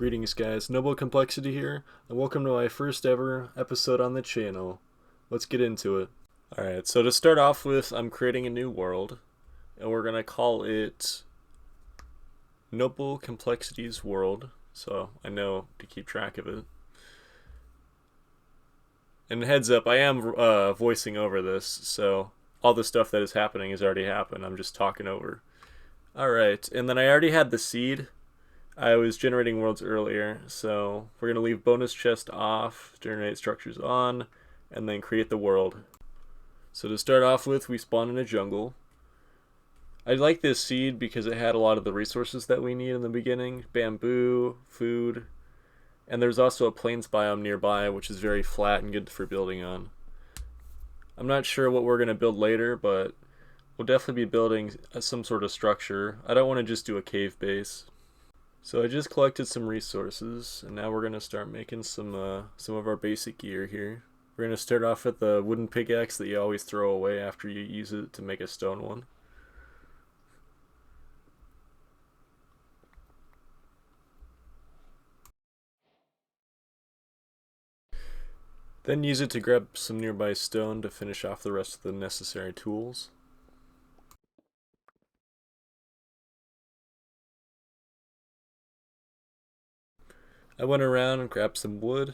Greetings guys, Noble Complexity here, and welcome to my first ever episode on the channel. Let's get into it. Alright, so to start off with, I'm creating a new world, and we're gonna call it Noble Complexity's World, so I know to keep track of it. And heads up, I am voicing over this, so all the stuff that is happening has already happened, I'm just talking over. Alright, and then I already had the seed. I was generating worlds earlier, so we're going to leave bonus chest off, generate structures on, and then create the world. So to start off with, we spawn in a jungle. I like this seed because it had a lot of the resources that we need in the beginning. Bamboo, food, and there's also a plains biome nearby, which is very flat and good for building on. I'm not sure what we're going to build later, but we'll definitely be building some sort of structure. I don't want to just do a cave base. So I just collected some resources, and now we're gonna start making some of our basic gear here. We're gonna start off with the wooden pickaxe that you always throw away after you use it to make a stone one. Then use it to grab some nearby stone to finish off the rest of the necessary tools. I went around and grabbed some wood.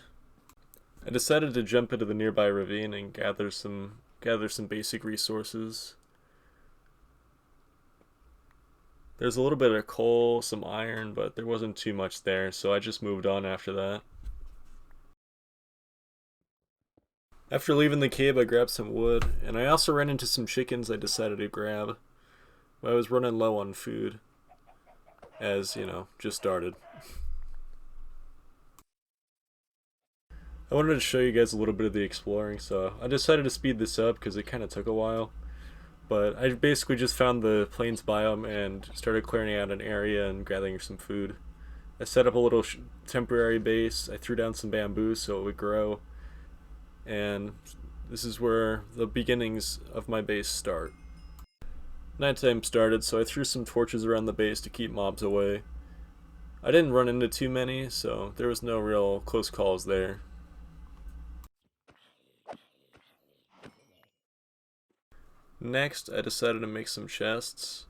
I decided to jump into the nearby ravine and gather some basic resources. There's a little bit of coal, some iron, but there wasn't too much there, so I just moved on after that. After leaving the cave, I grabbed some wood, and I also ran into some chickens I decided to grab. But I was running low on food, as, you know, just started. I wanted to show you guys a little bit of the exploring, so I decided to speed this up because it kind of took a while. But I basically just found the plains biome and started clearing out an area and gathering some food. I set up a little temporary base. I threw down some bamboo so it would grow. And this is where the beginnings of my base start. Nighttime started, so I threw some torches around the base to keep mobs away. I didn't run into too many, so there was no real close calls there. Next, I decided to make some chests.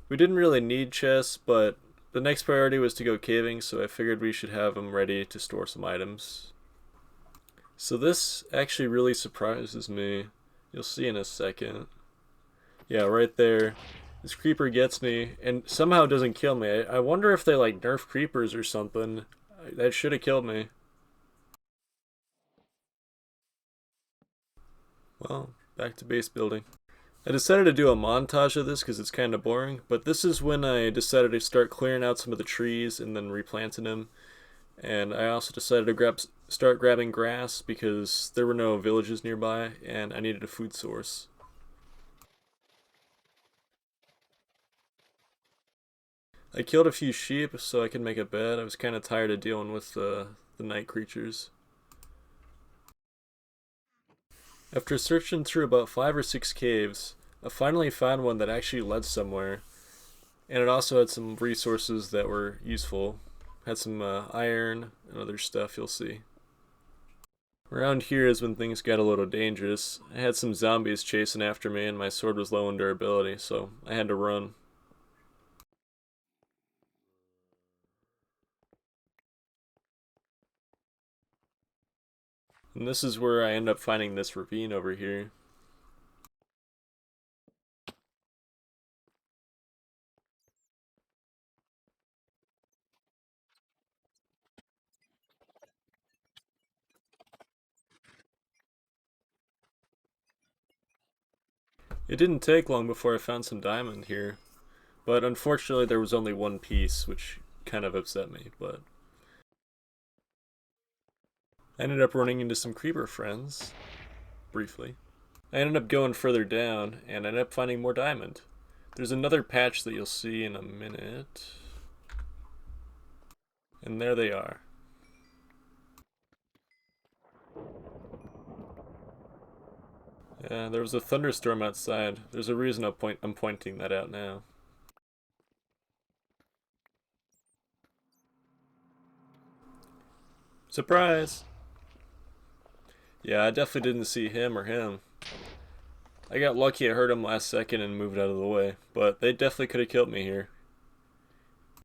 We didn't really need chests, but the next priority was to go caving, so I figured we should have them ready to store some items. So this actually really surprises me. You'll see in a second. Yeah, right there. This creeper gets me, and somehow doesn't kill me. I wonder if they like nerf creepers or something. That should have killed me. Well, back to base building. I decided to do a montage of this because it's kind of boring, but this is when I decided to start clearing out some of the trees and then replanting them. And I also decided to start grabbing grass because there were no villages nearby and I needed a food source. I killed a few sheep so I could make a bed. I was kind of tired of dealing with the night creatures. After searching through about 5 or 6 caves, I finally found one that actually led somewhere. And it also had some resources that were useful. Had some iron and other stuff, you'll see. Around here is when things got a little dangerous. I had some zombies chasing after me and my sword was low in durability, so I had to run. And this is where I end up finding this ravine over here. It didn't take long before I found some diamond here, but unfortunately there was only one piece, which kind of upset me, but I ended up running into some creeper friends, briefly. I ended up going further down, and I ended up finding more diamond. There's another patch that you'll see in a minute. And there they are. Yeah, there was a thunderstorm outside. There's a reason I'm pointing that out now. Surprise! Yeah, I definitely didn't see him or him. I got lucky I heard him last second and moved out of the way, but they definitely could have killed me here.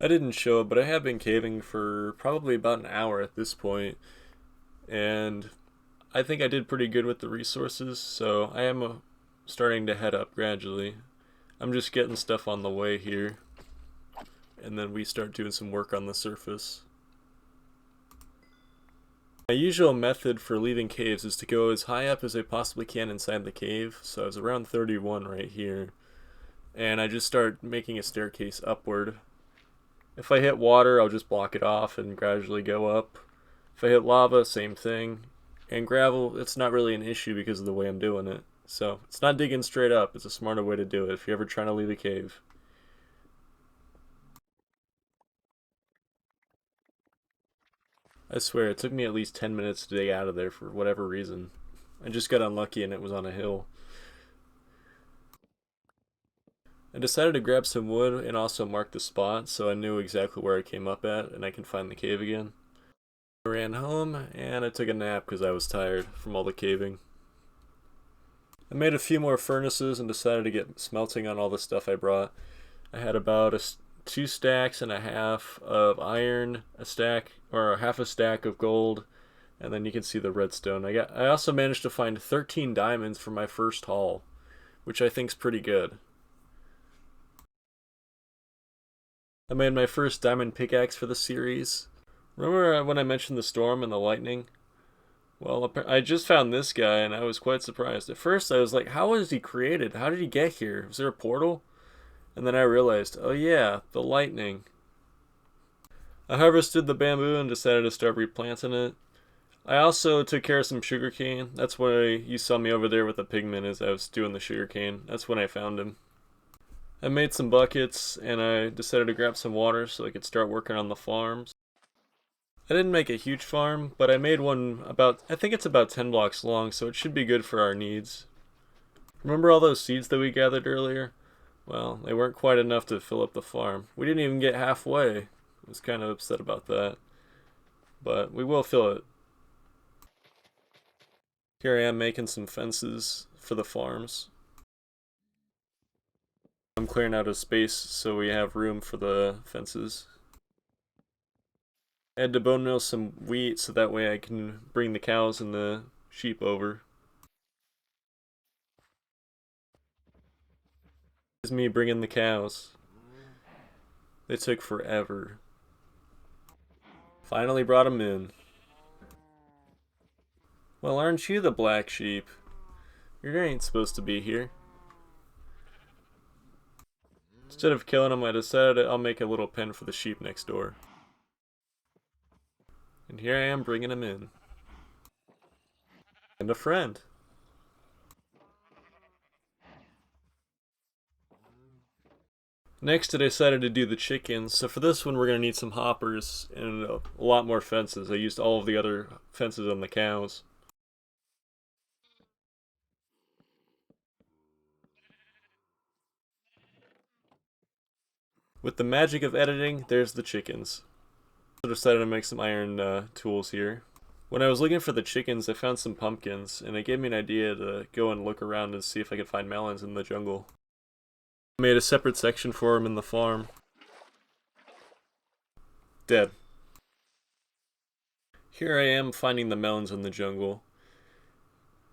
I didn't show it, but I have been caving for probably about an hour at this point, and I think I did pretty good with the resources, so I am starting to head up gradually. I'm just getting stuff on the way here, and then we start doing some work on the surface. My usual method for leaving caves is to go as high up as I possibly can inside the cave, so I was around 31 right here, and I just start making a staircase upward. If I hit water, I'll just block it off and gradually go up. If I hit lava, same thing. And gravel, it's not really an issue because of the way I'm doing it. So, it's not digging straight up, it's a smarter way to do it if you're ever trying to leave a cave. I swear, it took me at least 10 minutes to dig out of there for whatever reason. I just got unlucky and it was on a hill. I decided to grab some wood and also mark the spot so I knew exactly where I came up at and I can find the cave again. I ran home and I took a nap because I was tired from all the caving. I made a few more furnaces and decided to get smelting on all the stuff I brought. I had about 2 stacks and a half of iron, a stack or half a stack of gold, and then you can see the redstone. I also managed to find 13 diamonds for my first haul, which I think's pretty good. I made my first diamond pickaxe for the series. Remember when I mentioned the storm and the lightning? Well, I just found this guy and I was quite surprised. At first I was like, how was he created? How did he get here? Was there a portal? And then I realized, oh yeah, the lightning. I harvested the bamboo and decided to start replanting it. I also took care of some sugarcane. That's why you saw me over there with the pigman as I was doing the sugarcane. That's when I found him. I made some buckets and I decided to grab some water so I could start working on the farms. I didn't make a huge farm, but I made one I think it's about 10 blocks long, so it should be good for our needs. Remember all those seeds that we gathered earlier? Well, they weren't quite enough to fill up the farm. We didn't even get halfway. I was kind of upset about that. But we will fill it. Here I am making some fences for the farms. I'm clearing out a space so we have room for the fences. I had to bone meal some wheat so that way I can bring the cows and the sheep over. It's me bringing the cows. They took forever. Finally brought them in. Well, aren't you the black sheep? You ain't supposed to be here. Instead of killing them, I decided I'll make a little pen for the sheep next door. And here I am bringing them in. And a friend. Next I decided to do the chickens, so for this one we're going to need some hoppers and a lot more fences. I used all of the other fences on the cows. With the magic of editing, there's the chickens. So I decided to make some iron tools here. When I was looking for the chickens, I found some pumpkins, and it gave me an idea to go and look around and see if I could find melons in the jungle. I made a separate section for them in the farm. Dead. Here I am finding the melons in the jungle.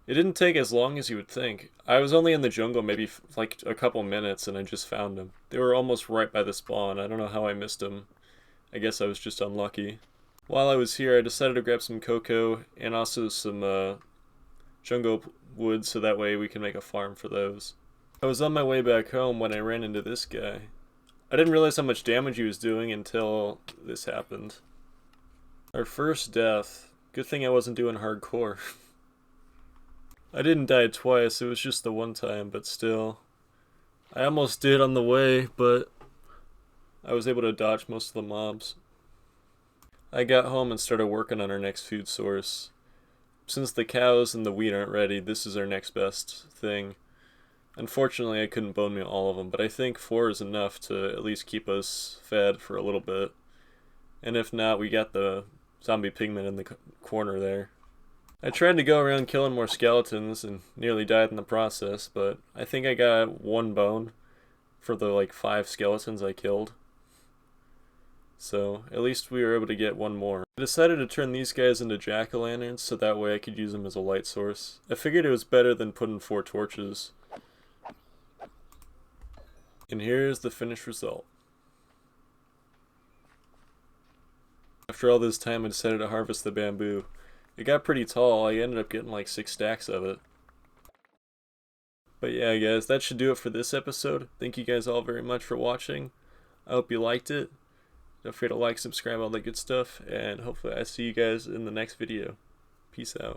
It didn't take as long as you would think. I was only in the jungle maybe like a couple minutes and I just found them. They were almost right by the spawn. I don't know how I missed them. I guess I was just unlucky. While I was here, I decided to grab some cocoa and also some jungle wood so that way we can make a farm for those. I was on my way back home when I ran into this guy. I didn't realize how much damage he was doing until this happened. Our first death. Good thing I wasn't doing hardcore. I didn't die twice, it was just the one time, but still. I almost did on the way, but I was able to dodge most of the mobs. I got home and started working on our next food source. Since the cows and the wheat aren't ready, this is our next best thing. Unfortunately, I couldn't bone meal all of them, but I think 4 is enough to at least keep us fed for a little bit. And if not, we got the zombie pigmen in the corner there. I tried to go around killing more skeletons and nearly died in the process, but I think I got 1 bone for the like 5 skeletons I killed. So at least we were able to get 1 more. I decided to turn these guys into jack-o'-lanterns so that way I could use them as a light source. I figured it was better than putting 4 torches. And here's the finished result. After all this time I decided to harvest the bamboo. It got pretty tall. I ended up getting like 6 stacks of it. But yeah guys, that should do it for this episode. Thank you guys all very much for watching. I hope you liked it. Don't forget to like, subscribe, all that good stuff, and hopefully I see you guys in the next video. Peace out.